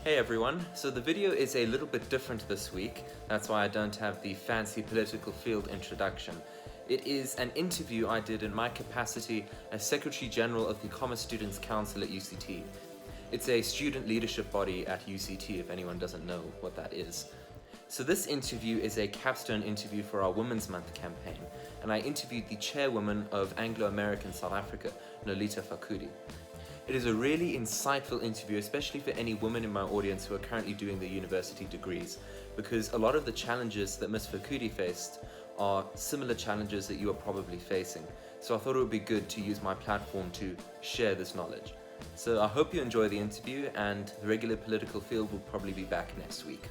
Hey everyone, so the video is a little bit different this week. That's why I don't have the fancy political field introduction. It is an interview I did in my capacity as Secretary General of the Commerce Students Council at UCT. It's a student leadership body at UCT, if anyone doesn't know what that is. So this interview is a capstone interview for our Women's Month campaign, and I interviewed the chairwoman of Anglo-American South Africa, Nolitha Fakude. It is a really insightful interview, especially for any women in my audience who are currently doing their university degrees, because a lot of the challenges that Ms Fakude faced are similar challenges that you are probably facing. So I thought it would be good to use my platform to share this knowledge. So I hope you enjoy the interview, and the regular political field will probably be back next week.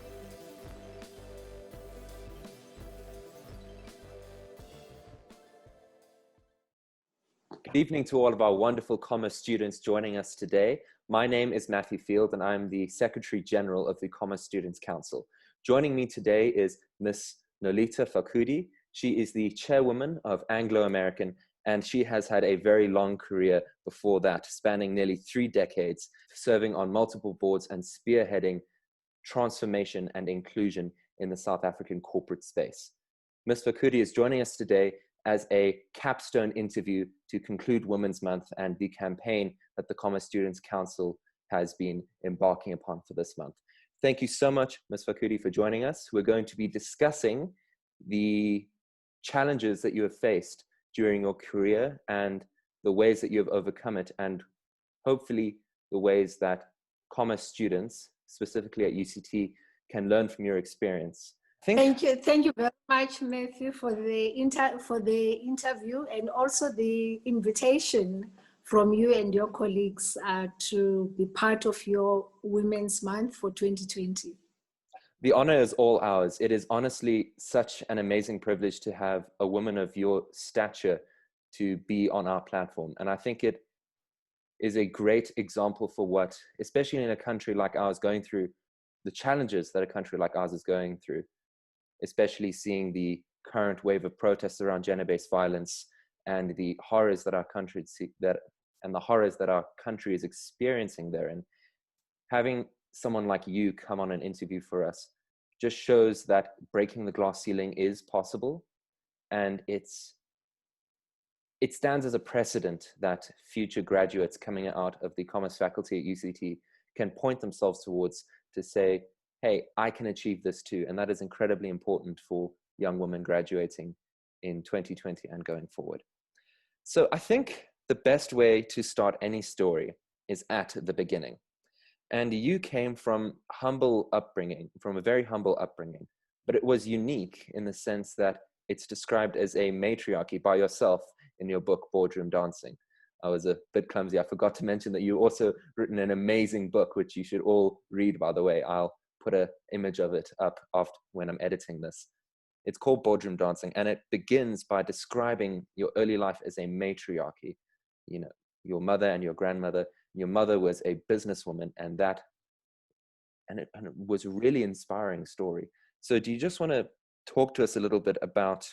Good evening to all of our wonderful commerce students joining us today. My name is Matthew Field, and I'm the Secretary General of the Commerce Students Council. Joining me today is Ms. Nolitha Fakude. She is the chairwoman of Anglo-American, and she has had a very long career before that, spanning nearly 3 decades, serving on multiple boards and spearheading transformation and inclusion in the South African corporate space. Ms. Fakude is joining us today as a capstone interview to conclude Women's Month and the campaign that the Commerce Students Council has been embarking upon for this month. Thank you so much, Ms. Fakude, for joining us. We're going to be discussing the challenges that you have faced during your career and the ways that you have overcome it, and hopefully the ways that commerce students, specifically at UCT, can learn from your experience. Thank you very much, Matthew, for the interview and also the invitation from you and your colleagues to be part of your Women's Month for 2020. The honor is all ours. It is honestly such an amazing privilege to have a woman of your stature to be on our platform. And I think it is a great example for what, especially in a country like ours, going through the challenges that a country like ours is going through, especially seeing the current wave of protests around gender-based violence and the horrors that our country is experiencing there. And having someone like you come on an interview for us just shows that breaking the glass ceiling is possible, and it stands as a precedent that future graduates coming out of the commerce faculty at UCT can point themselves towards to say, hey, I can achieve this too. And that is incredibly important for young women graduating in 2020 and going forward. So I think the best way to start any story is at the beginning. And you came from a very humble upbringing, but it was unique in the sense that it's described as a matriarchy by yourself in your book, Boardroom Dancing. I was a bit clumsy. I forgot to mention that you also written an amazing book, which you should all read, by the way. I'll put an image of it up after when I'm editing this. It's called Boardroom Dancing, and it begins by describing your early life as a matriarchy. You know, your mother and your grandmother. Your mother was a businesswoman, and it was a really inspiring story. So do you just want to talk to us a little bit about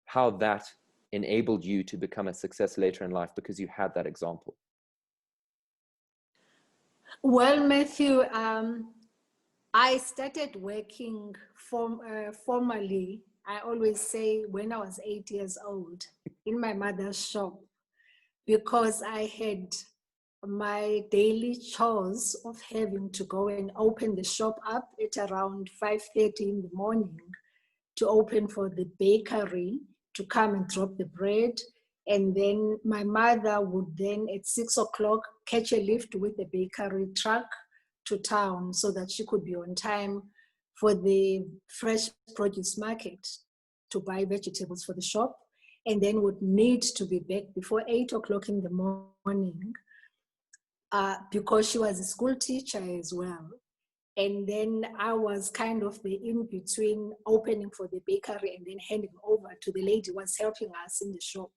how that enabled you to become a success later in life because you had that example? Well, Matthew, I started working formally, I always say, when I was 8 years old in my mother's shop, because I had my daily chores of having to go and open the shop up at around 5:30 in the morning to open for the bakery to come and drop the bread. And then my mother would then at 6 o'clock catch a lift with the bakery truck to town so that she could be on time for the fresh produce market to buy vegetables for the shop, and then would need to be back before 8 o'clock in the morning because she was a school teacher as well. And then I was kind of the in-between, opening for the bakery and then handing over to the lady who was helping us in the shop.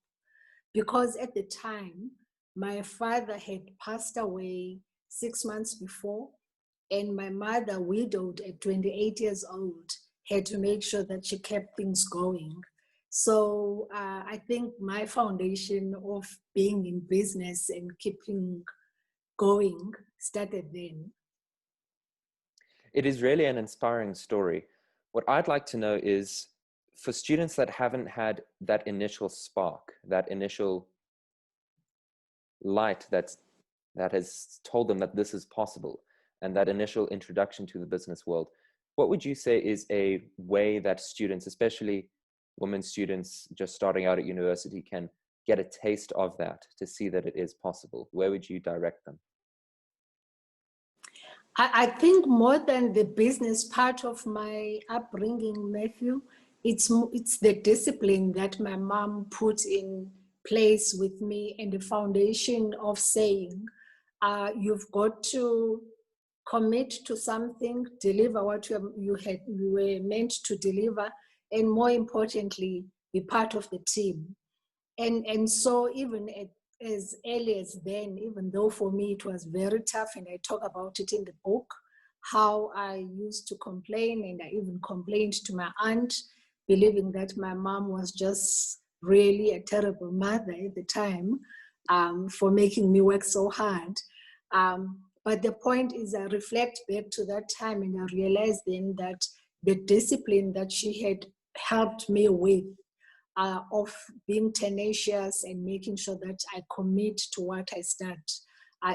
Because at the time, my father had passed away 6 months before, and my mother, widowed at 28 years old, had to make sure that she kept things going. So I think my foundation of being in business and keeping going started then. It is really an inspiring story. What I'd like to know is, for students that haven't had that initial spark, that initial light that has told them that this is possible, and that initial introduction to the business world, what would you say is a way that students, especially women students just starting out at university, can get a taste of that to see that it is possible? Where would you direct them? I think more than the business part of my upbringing, Matthew, it's the discipline that my mom put in place with me, and the foundation of saying, you've got to commit to something, deliver what you were meant to deliver, and more importantly, be part of the team. And so even as early as then, even though for me it was very tough, and I talk about it in the book, how I used to complain, and I even complained to my aunt, believing that my mom was just really a terrible mother at the time, for making me work so hard. But the point is, I reflect back to that time, and I realized then that the discipline that she had helped me with, of being tenacious and making sure that I commit to what I start,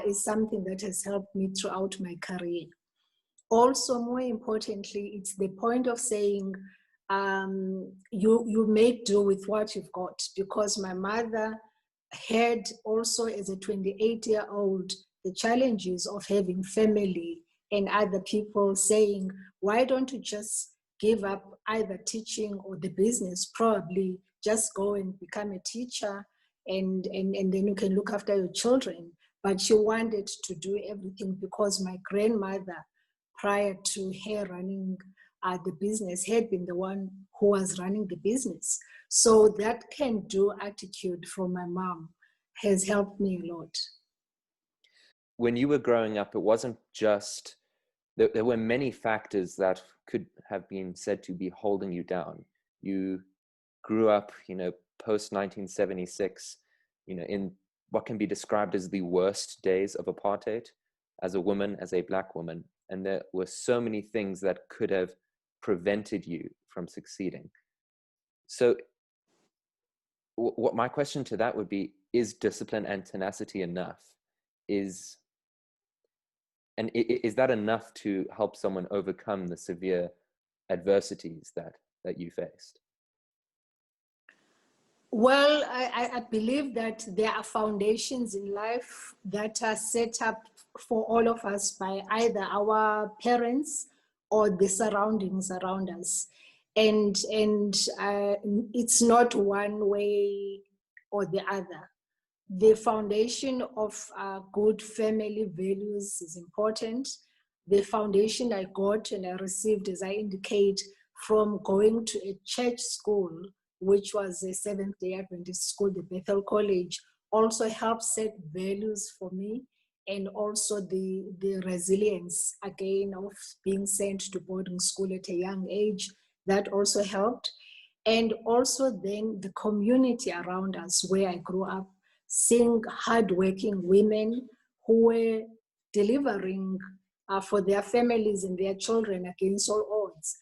is something that has helped me throughout my career. Also, more importantly, it's the point of saying, you make do with what you've got, because my mother had also, as a 28-year-old, the challenges of having family and other people saying, why don't you just give up either teaching or the business? Probably just go and become a teacher, and then you can look after your children. But she wanted to do everything, because my grandmother, prior to her running the business, had been the one who was running the business. So that can-do attitude from my mom has helped me a lot. When you were growing up, it wasn't just, there were many factors that could have been said to be holding you down. You grew up, post 1976, in what can be described as the worst days of apartheid, as a woman, as a Black woman. And there were so many things that could have prevented you from succeeding. So what my question to that would be, is discipline and tenacity enough? Is that enough to help someone overcome the severe adversities that you faced? Well, I believe that there are foundations in life that are set up for all of us by either our parents or the surroundings around us. And it's not one way or the other. The foundation of good family values is important. The foundation I got and I received, as I indicate, from going to a church school, which was a Seventh-day Adventist school, the Bethel College, also helped set values for me, and also the resilience, again, of being sent to boarding school at a young age, that also helped. And also then the community around us where I grew up, seeing hardworking women who were delivering for their families and their children against all odds,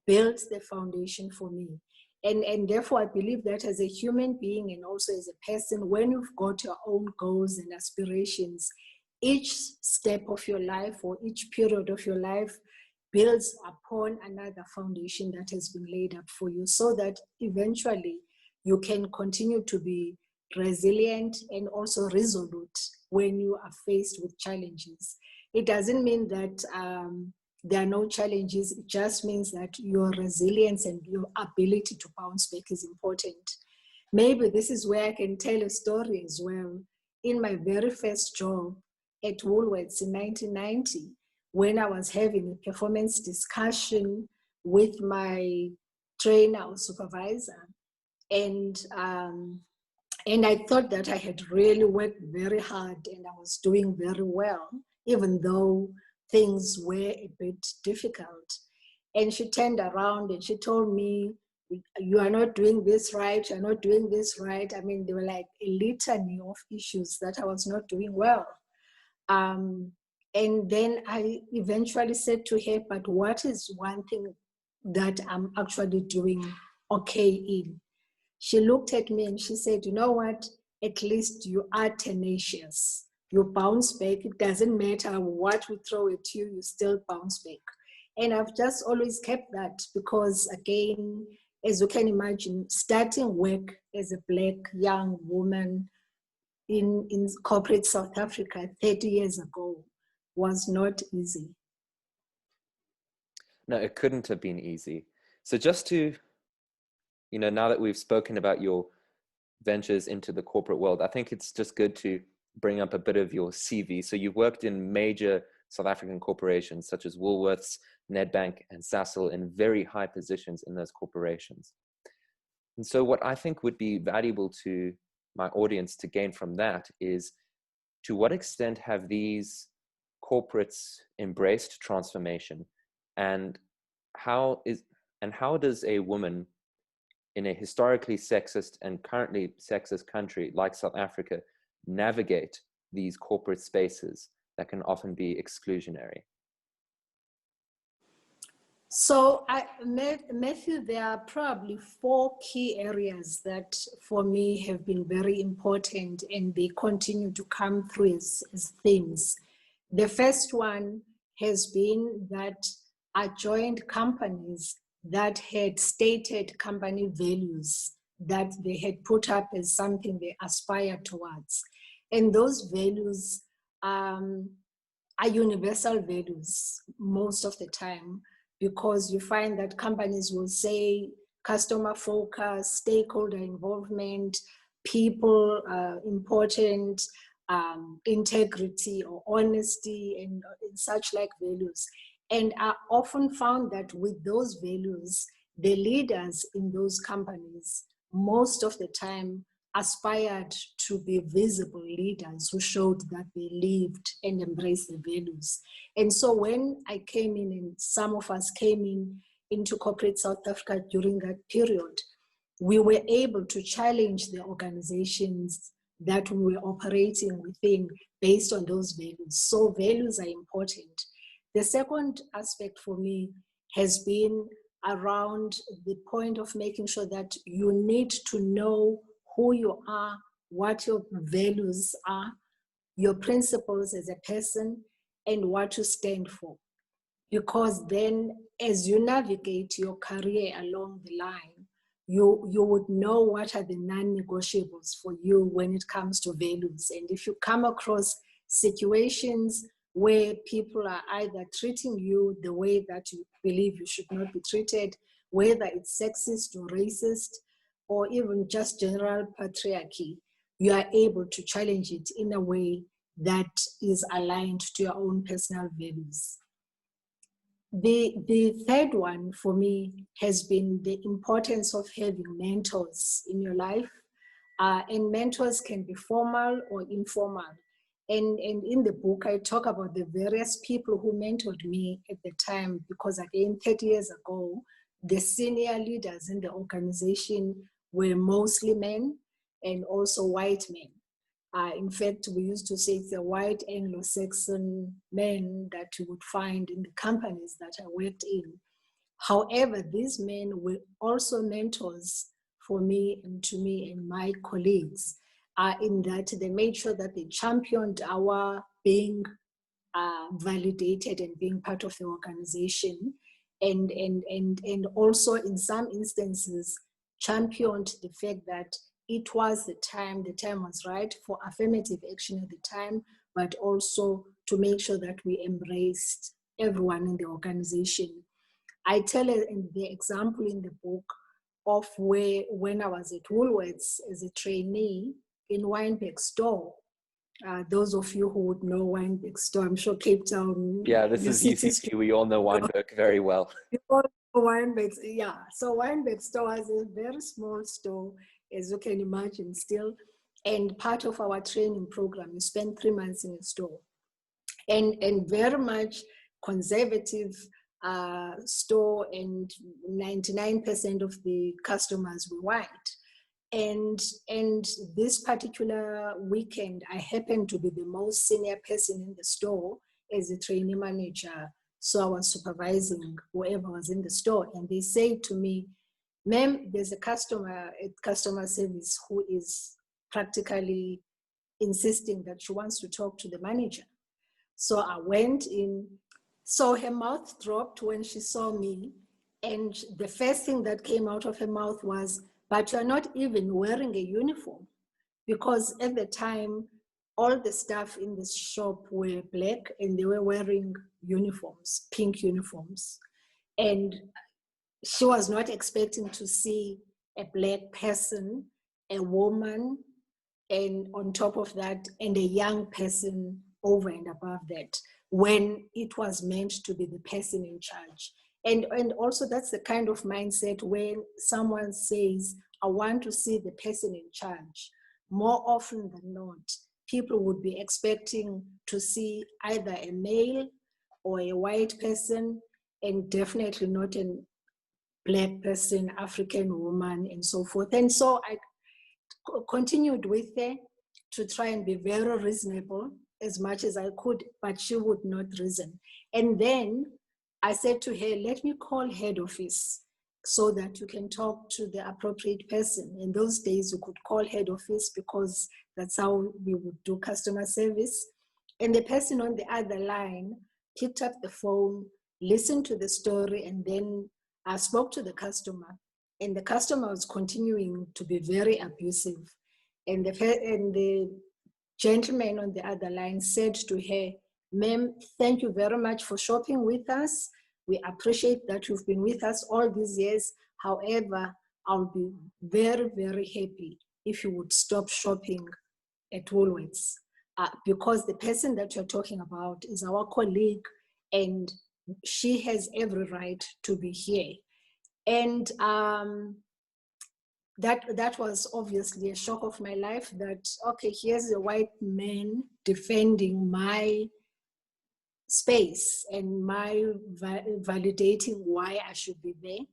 built the foundation for me. And therefore, I believe that as a human being and also as a person, when you've got your own goals and aspirations, each step of your life or each period of your life builds upon another foundation that has been laid up for you, so that eventually you can continue to be resilient and also resolute when you are faced with challenges. It doesn't mean that there are no challenges. It just means that your resilience and your ability to bounce back is important. Maybe this is where I can tell a story as well. In my very first job at Woolworths in 1990, when I was having a performance discussion with my trainer or supervisor, and I thought that I had really worked very hard and I was doing very well, even though things were a bit difficult. And she turned around and she told me, you are not doing this right, you're not doing this right. I mean, there were like a litany of issues that I was not doing well. And then I eventually said to her, but what is one thing that I'm actually doing okay in? She looked at me and she said, you know what? At least you are tenacious. You bounce back. It doesn't matter what we throw at you, you still bounce back. And I've just always kept that because, again, as you can imagine, starting work as a Black young woman in corporate South Africa 30 years ago was not easy. No, it couldn't have been easy. So just to, now that we've spoken about your ventures into the corporate world, I think it's just good to bring up a bit of your CV. So you've worked in major South African corporations such as Woolworths, Nedbank, and Sasol in very high positions in those corporations. And so what I think would be valuable to my audience to gain from that is, to what extent have these corporates embraced transformation, and how does a woman in a historically sexist and currently sexist country like South Africa navigate these corporate spaces that can often be exclusionary? So, Matthew, there are probably 4 key areas that for me have been very important, and they continue to come through as themes. The first one has been that I joined companies that had stated company values that they had put up as something they aspire towards. And those values are universal values most of the time, because you find that companies will say customer focus, stakeholder involvement, people important, integrity or honesty, and such like values. And I often found that with those values, the leaders in those companies most of the time aspired to be visible leaders who showed that they lived and embraced the values. And so when I came in, and some of us came into corporate South Africa during that period, we were able to challenge the organizations that we were operating within based on those values. So values are important. The second aspect for me has been around the point of making sure that you need to know who you are, what your values are, your principles as a person, and what you stand for. Because then as you navigate your career along the line, you would know what are the non-negotiables for you when it comes to values. And if you come across situations where people are either treating you the way that you believe you should not be treated, whether it's sexist or racist, or even just general patriarchy, you are able to challenge it in a way that is aligned to your own personal values. The third one for me has been the importance of having mentors in your life. And mentors can be formal or informal. And in the book, I talk about the various people who mentored me at the time, because again, 30 years ago, the senior leaders in the organization were mostly men and also white men. In fact, we used to say it's a white Anglo-Saxon men that you would find in the companies that I worked in. However, these men were also mentors for me and my colleagues, in that they made sure that they championed our being validated and being part of the organization, and also in some instances championed the fact that it was the time was right for affirmative action at the time, but also to make sure that we embraced everyone in the organization. I tell the example in the book of where, when I was at Woolworths as a trainee in Wynberg store, those of you who would know Wynberg store, I'm sure Cape Town. Yeah, this is UCT. We all know Wynberg very well. Wynberg, yeah. So Wynberg store was a very small store, as you can imagine still. And part of our training program, you spend 3 months in a store. And very much conservative store, and 99% of the customers were white. And this particular weekend, I happened to be the most senior person in the store, as a trainee manager. So I was supervising whoever was in the store, and they said to me, "Ma'am, there's a customer at customer service who is practically insisting that she wants to talk to the manager." So I went in. So her mouth dropped when she saw me. And the first thing that came out of her mouth was, "But you're not even wearing a uniform." Because at the time, all the staff in the shop were black and they were wearing uniforms, pink uniforms. And she was not expecting to see a black person, a woman, and on top of that, and a young person over and above that, when it was meant to be the person in charge. And also that's the kind of mindset when someone says, "I want to see the person in charge." More often than not, people would be expecting to see either a male or a white person, and definitely not a black person, African woman, and so forth. And so I continued with her to try and be very reasonable as much as I could, but she would not reason. And then I said to her, "Let me call head office so that you can talk to the appropriate person." In those days, you could call head office because that's how we would do customer service. And the person on the other line picked up the phone, listened to the story, and then I spoke to the customer. And the customer was continuing to be very abusive. And the gentleman on the other line said to her, "Ma'am, thank you very much for shopping with us. We appreciate that you've been with us all these years. However, I'll be very, very happy if you would stop shopping at Woolworths, because the person that you're talking about is our colleague and she has every right to be here." And that was obviously a shock of my life, that, okay, here's a white man defending my space and my validating why I should be there.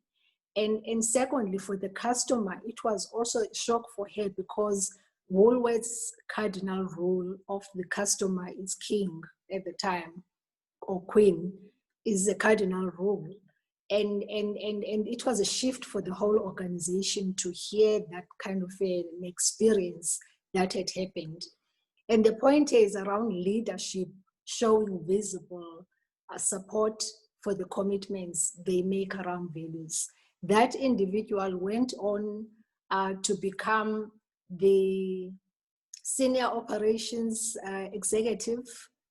And secondly, for the customer, it was also a shock for her because Woolworth's cardinal rule of the customer is king at the time, or queen is the cardinal rule. And it was a shift for the whole organization to hear that kind of an experience that had happened. And the point is around leadership showing visible support for the commitments they make around values. That individual went on to become the senior operations executive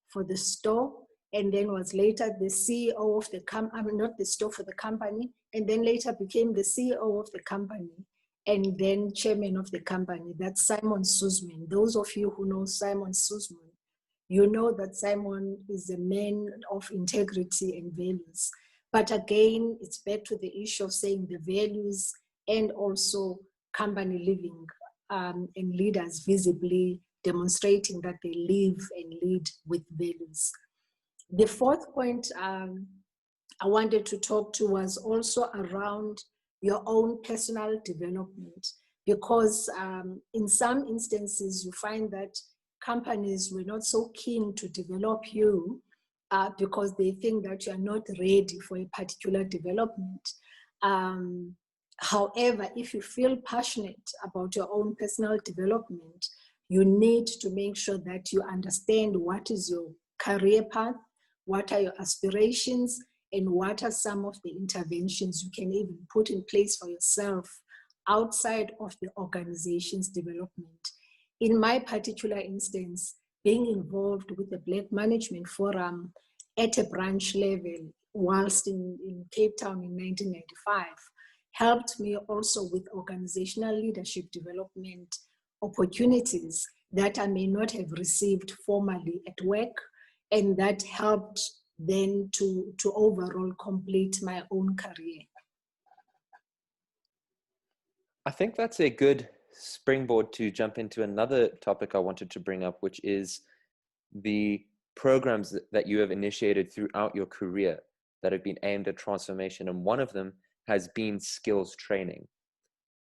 for the store, and then was later the CEO of the company, not the store, for the company, and then later became the CEO of the company, and then chairman of the company. That's Simon Suzman. Those of you who know Simon Suzman, you know that Simon is a man of integrity and values. But again, it's back to the issue of saying the values and also company living, and leaders visibly demonstrating that they live and lead with values. The fourth point I wanted to talk to was also around your own personal development, because in some instances you find that companies were not so keen to develop you because they think that you are not ready for a particular development. However, if you feel passionate about your own personal development, you need to make sure that you understand what is your career path, what are your aspirations, and what are some of the interventions you can even put in place for yourself outside of the organization's development. In my particular instance, being involved with the Black Management Forum at a branch level whilst in Cape Town in 1995 helped me also with organizational leadership development opportunities that I may not have received formally at work, and that helped then to overall complete my own career. I think that's a good springboard to jump into another topic I wanted to bring up, which is the programs that you have initiated throughout your career that have been aimed at transformation. And one of them has been skills training.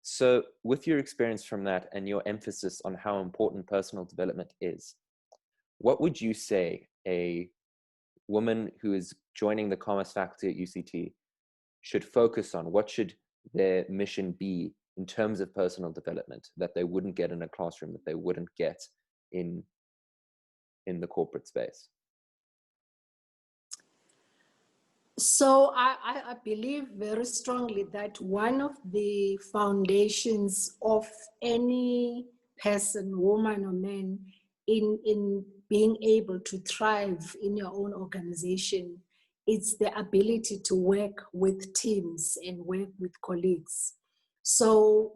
So with your experience from that and your emphasis on how important personal development is, what would you say a woman who is joining the commerce faculty at UCT should focus on? What should their mission be in terms of personal development that they wouldn't get in a classroom, that they wouldn't get in the corporate space? So I believe very strongly that one of the foundations of any person, woman or man, in being able to thrive in your own organization, it's the ability to work with teams and work with colleagues. So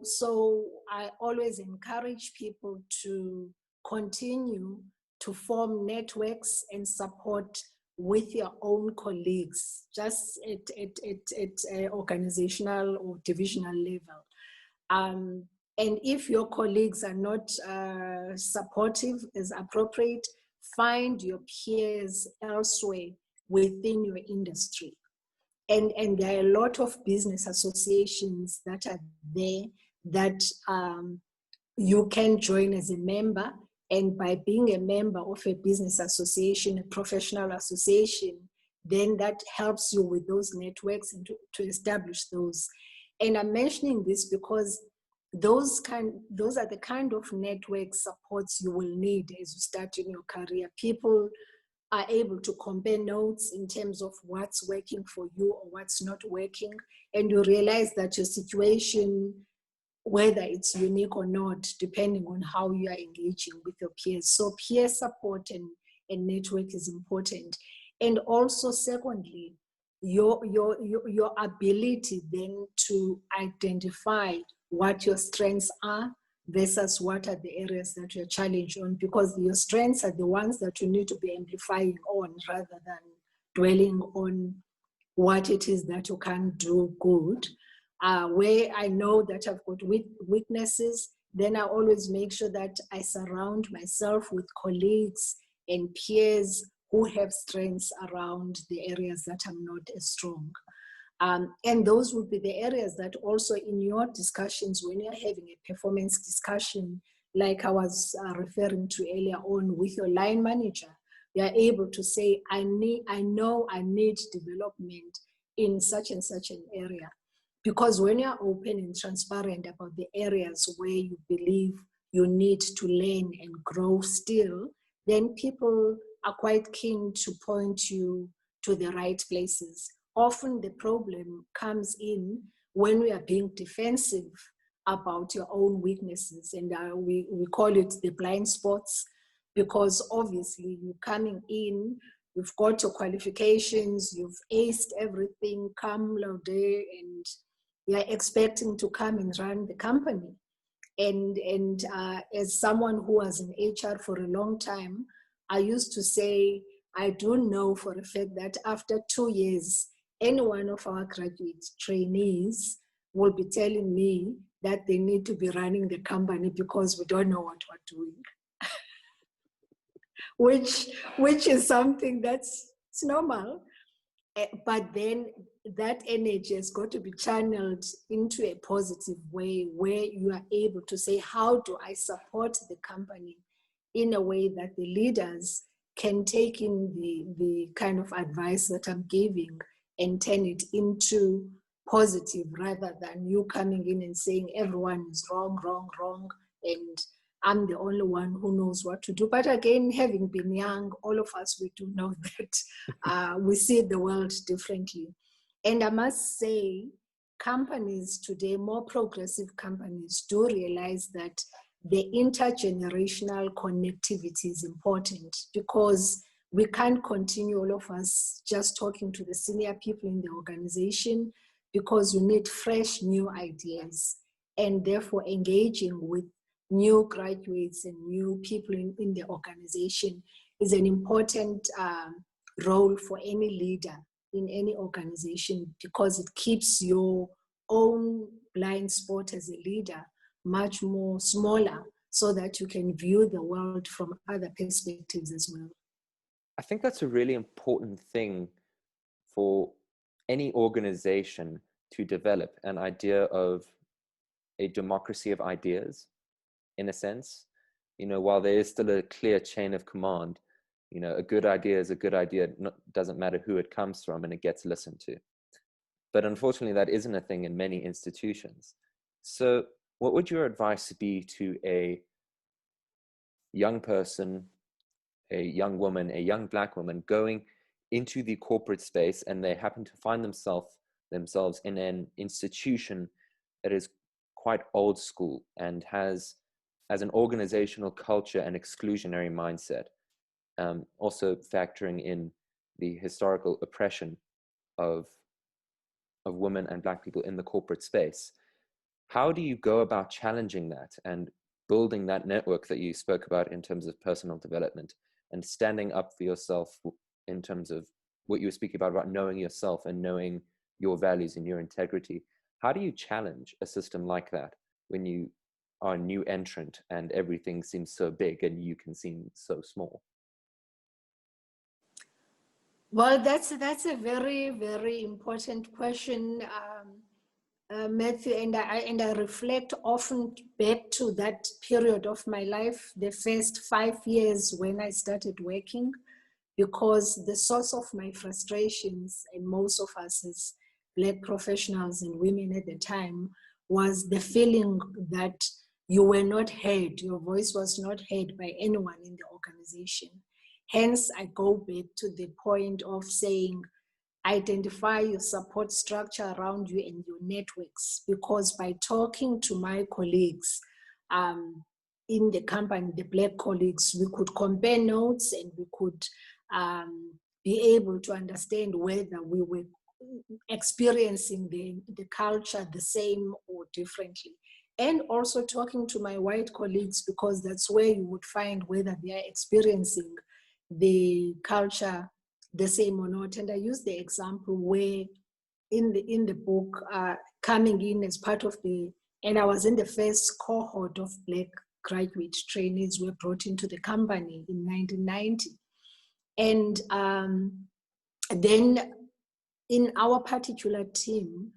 I always encourage people to continue to form networks and support with your own colleagues, just at organizational or divisional level. And if your colleagues are not supportive as appropriate, find your peers elsewhere within your industry. And there are a lot of business associations that are there that you can join as a member. And by being a member of a business association, a professional association, then that helps you with those networks and to establish those. And I'm mentioning this because those are the kind of network supports you will need as you start in your career. People are able to compare notes in terms of what's working for you or what's not working. And you realize that your situation, whether it's unique or not, depending on how you are engaging with your peers. So peer support and network is important. And also, secondly, your ability then to identify what your strengths are versus what are the areas that you're challenged on, because your strengths are the ones that you need to be amplifying on rather than dwelling on what it is that you can't do good. Where I know that I've got weaknesses, then I always make sure that I surround myself with colleagues and peers who have strengths around the areas that I'm not as strong. And those would be the areas that also in your discussions, when you're having a performance discussion, like I was referring to earlier on with your line manager, you're able to say, I know I need development in such and such an area. Because when you're open and transparent about the areas where you believe you need to learn and grow still, then people are quite keen to point you to the right places. Often the problem comes in when we are being defensive about your own weaknesses, and we call it the blind spots, because obviously you're coming in, you've got your qualifications, you've aced everything, come laude, and you're expecting to come and run the company. And as someone who was in HR for a long time, I used to say, I do know for a fact that after 2 years, any one of our graduate trainees will be telling me that they need to be running the company because we don't know what we're doing. which is something it's normal. But then that energy has got to be channeled into a positive way where you are able to say, how do I support the company in a way that the leaders can take in the kind of advice that I'm giving and turn it into positive, rather than you coming in and saying everyone is wrong, and I'm the only one who knows what to do. But again, having been young, all of us, we do know that we see the world differently. And I must say, companies today, more progressive companies, do realize that the intergenerational connectivity is important, because we can't continue all of us just talking to the senior people in the organization, because you need fresh new ideas, and therefore engaging with new graduates and new people in the organization is an important role for any leader in any organization, because it keeps your own blind spot as a leader much more smaller, so that you can view the world from other perspectives as well. I think that's a really important thing for any organization to develop, an idea of a democracy of ideas, in a sense. You know, while there is still a clear chain of command, You know, a good idea is a good idea. Doesn't matter who it comes from, and it gets listened to. But unfortunately, that isn't a thing in many institutions. So what would your advice be to a young person, a young woman, a young Black woman going into the corporate space, and they happen to find themselves in an institution that is quite old school and has an organizational culture and exclusionary mindset, also factoring in the historical oppression of women and Black people in the corporate space? How do you go about challenging that and building that network that you spoke about in terms of personal development, and standing up for yourself in terms of what you were speaking about knowing yourself and knowing your values and your integrity? How do you challenge a system like that when you are a new entrant and everything seems so big and you can seem so small? Well, that's a very, very important question, Matthew, and I reflect often back to that period of my life, the first 5 years when I started working, because the source of my frustrations, and most of us as Black professionals and women at the time, was the feeling that you were not heard, your voice was not heard by anyone in the organization. Hence, I go back to the point of saying, identify your support structure around you and your networks, because by talking to my colleagues in the company, the Black colleagues, we could compare notes and we could be able to understand whether we were experiencing the culture the same or differently. And also talking to my white colleagues, because that's where you would find whether they are experiencing the culture the same or not. And I use the example where in the book, coming in as part of and I was in the first cohort of Black graduate trainees were brought into the company in 1990. And then in our particular team,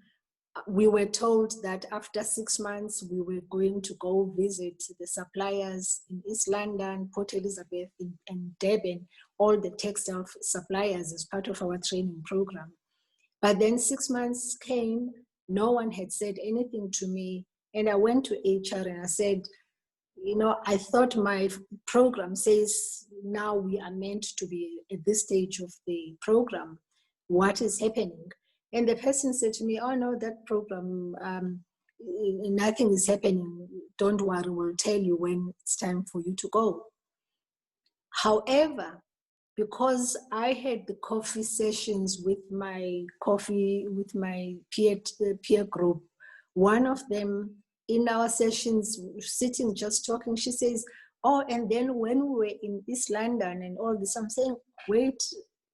we were told that after 6 months, we were going to go visit the suppliers in East London, Port Elizabeth, and Durban, all the textile suppliers as part of our training program. But then 6 months came, no one had said anything to me. And I went to HR and I said, you know, I thought my program says now we are meant to be at this stage of the program. What is happening? And the person said to me, oh no, that program, nothing is happening. Don't worry, we'll tell you when it's time for you to go. However, because I had the coffee sessions with my peer group, one of them in our sessions, sitting just talking, she says, oh, and then when we were in East London and all this, I'm saying, wait,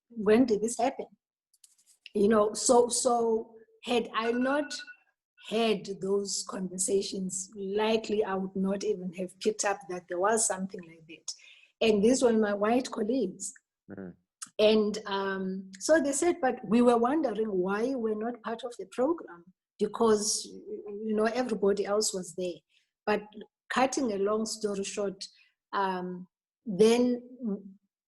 when did this happen? You know, so had I not had those conversations, likely I would not even have picked up that there was something like that. And these were my white colleagues. Mm-hmm. And so they said, but we were wondering why we're not part of the program, because, you know, everybody else was there. But cutting a long story short, then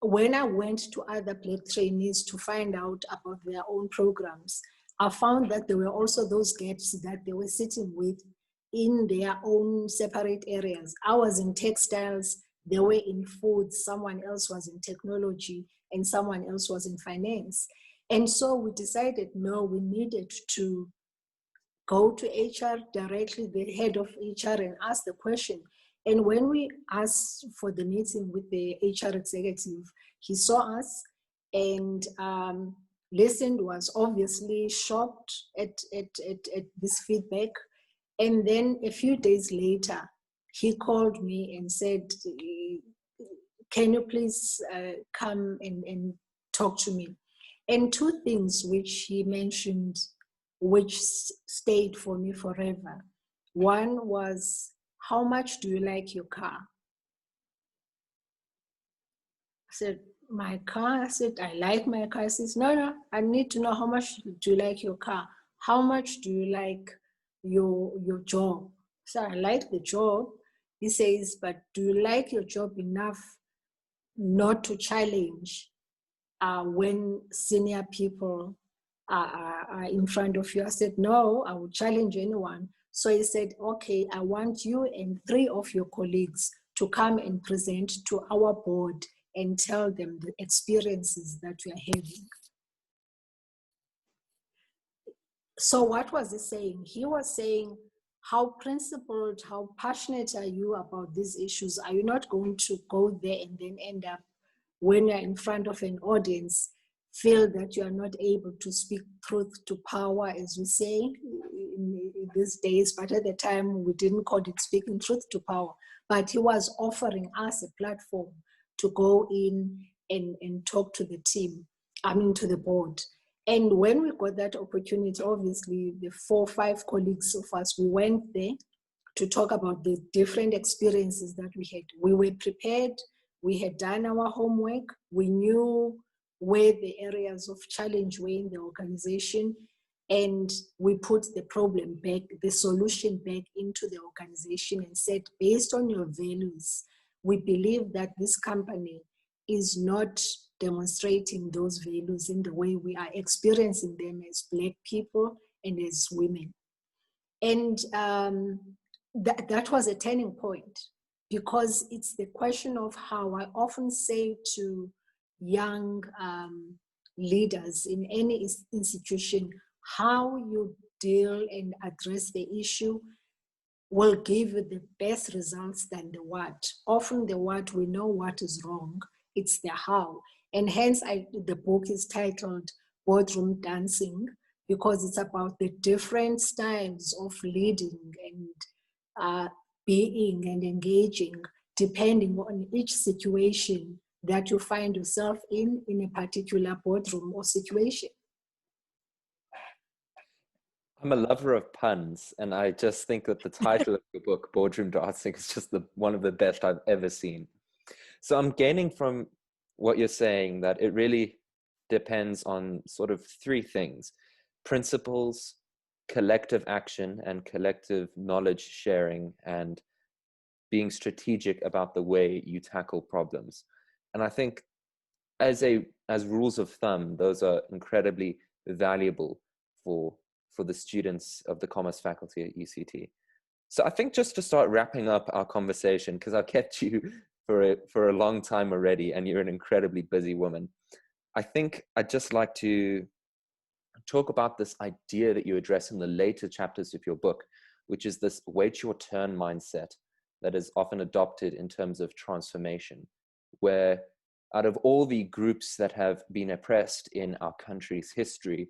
when I went to other Black trainees to find out about their own programs, I found that there were also those gaps that they were sitting with in their own separate areas. I was in textiles, they were in food, someone else was in technology, and someone else was in finance. And so we decided, no, we needed to go to HR directly, the head of HR, and ask the question. And when we asked for the meeting with the HR executive, he saw us and listened, was obviously shocked at this feedback. And then a few days later, he called me and said, can you please come and talk to me? And two things which he mentioned, which stayed for me forever. One was, how much do you like your car? I said, my car? I said, I like my car. He says, no, I need to know how much do you like your car? How much do you like your job? So I like the job. He says, but do you like your job enough not to challenge when senior people are in front of you. I said, no, I would challenge anyone. So he said, okay, I want you and 3 of your colleagues to come and present to our board and tell them the experiences that we are having. So what was he saying? He was saying, how principled, how passionate are you about these issues? Are you not going to go there and then end up, when you're in front of an audience, feel that you are not able to speak truth to power, as we say in these days, but at the time we didn't call it speaking truth to power. But he was offering us a platform to go in and talk to the team, to the board. And when we got that opportunity, obviously the 4 or 5 colleagues of us, we went there to talk about the different experiences that we had. We were prepared, we had done our homework, we knew where the areas of challenge were in the organization, and we put the problem back, the solution back into the organization and said, based on your values, we believe that this company is not demonstrating those values in the way we are experiencing them as Black people and as women. And that was a turning point, because it's the question of how I often say to young leaders in any institution, how you deal and address the issue will give you the best results than the what. Often the what, we know what is wrong, it's the how. And hence the book is titled Boardroom Dancing, because it's about the different styles of leading and being and engaging, depending on each situation that you find yourself in a particular boardroom or situation. I'm a lover of puns, and I just think that the title of the book, Boardroom Dancing, is just one of the best I've ever seen. So I'm gaining from what you're saying that it really depends on sort of 3 things: principles, collective action, and collective knowledge sharing, and being strategic about the way you tackle problems. And I think as rules of thumb, those are incredibly valuable for the students of the commerce faculty at UCT. So I think just to start wrapping up our conversation, because I've kept you for a long time already, and you're an incredibly busy woman, I think I'd just like to talk about this idea that you address in the later chapters of your book, which is this wait your turn mindset that is often adopted in terms of transformation, where out of all the groups that have been oppressed in our country's history,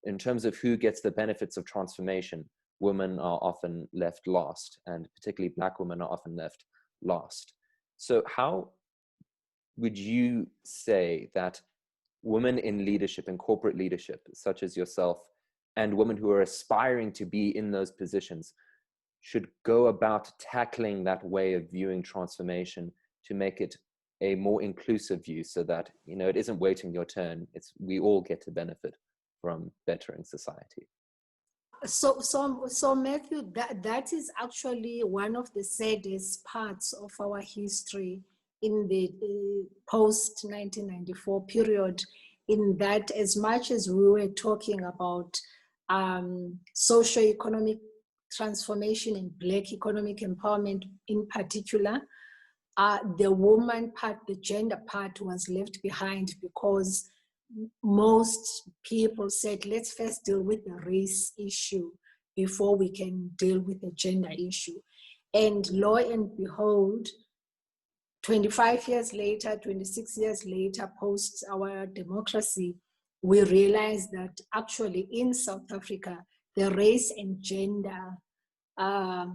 in terms of who gets the benefits of transformation, women are often left last, and particularly Black women are often left last. So how would you say that women in leadership, in corporate leadership, such as yourself, and women who are aspiring to be in those positions, should go about tackling that way of viewing transformation to make it a more inclusive view, so that, you know, it isn't waiting your turn, it's we all get to benefit from bettering society? So Matthew, that is actually one of the saddest parts of our history in the post-1994 period, in that as much as we were talking about socio-economic transformation and Black economic empowerment in particular, the woman part, the gender part was left behind, because most people said, let's first deal with the race issue before we can deal with the gender issue. And lo and behold, 25 years later, 26 years later, post our democracy, we realized that actually in South Africa, the race and gender card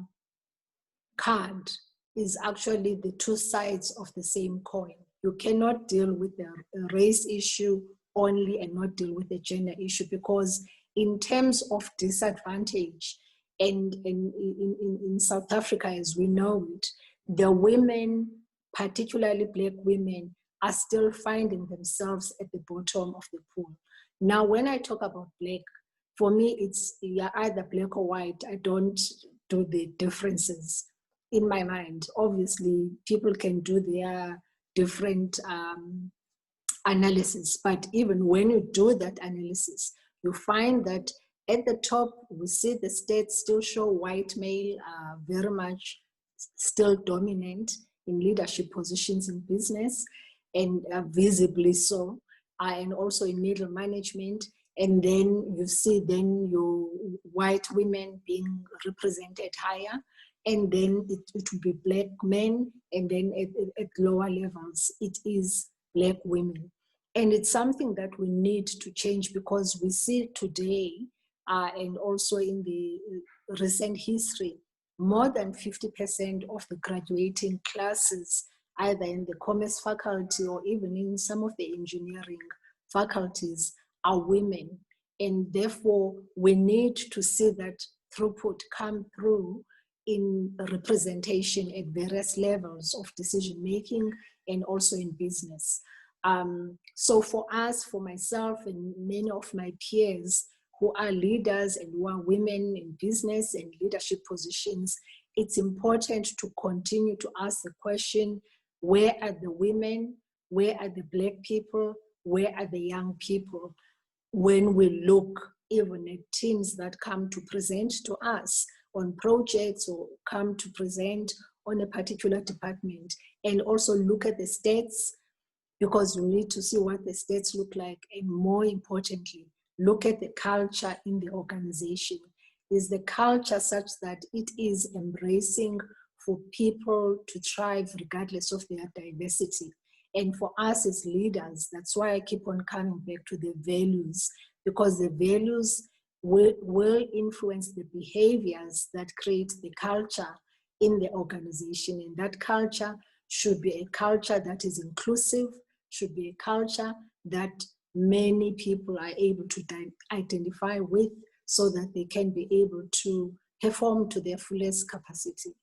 is actually the 2 sides of the same coin. You cannot deal with the race issue only and not deal with the gender issue, because in terms of disadvantage, and in South Africa as we know it, the women, particularly Black women, are still finding themselves at the bottom of the pool. Now, when I talk about Black, for me, it's you're either Black or white. I don't do the differences in my mind. Obviously, people can do their different analysis. But even when you do that analysis, you find that at the top, we see the stats still show white male very much still dominant in leadership positions in business, and visibly so, and also in middle management. And then you see then your white women being represented higher, and then it will be black men, and then at lower levels, it is black women. And it's something that we need to change, because we see today, and also in the recent history, more than 50% of the graduating classes, either in the commerce faculty or even in some of the engineering faculties, are women. And therefore, we need to see that throughput come through in representation at various levels of decision making and also in business. So for us, for myself and many of my peers who are leaders and who are women in business and leadership positions, it's important to continue to ask the question, where are the women? Where are the Black people? Where are the young people? When we look even at teams that come to present to us on projects or come to present on a particular department, and also look at the stats, because you need to see what the stats look like, and more importantly, look at the culture in the organization. Is the culture such that it is embracing for people to thrive regardless of their diversity? And for us as leaders, that's why I keep on coming back to the values, because the values will influence the behaviors that create the culture in the organization. And that culture should be a culture that is inclusive, should be a culture that many people are able to identify with, so that they can be able to perform to their fullest capacity.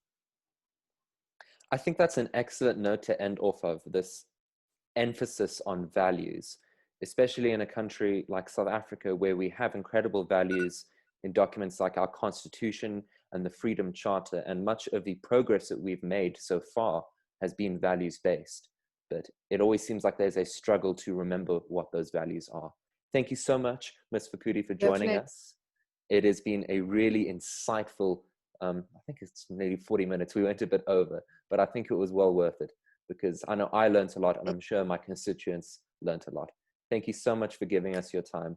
I think that's an excellent note to end off of, this emphasis on values, especially in a country like South Africa, where we have incredible values in documents like our Constitution and the Freedom Charter, and much of the progress that we've made so far has been values-based. But it always seems like there's a struggle to remember what those values are. Thank you so much, Ms Fakude, for joining us. It has been a really insightful, I think it's nearly 40 minutes. We went a bit over, but I think it was well worth it, because I know I learned a lot, and I'm sure my constituents learned a lot. Thank you so much for giving us your time.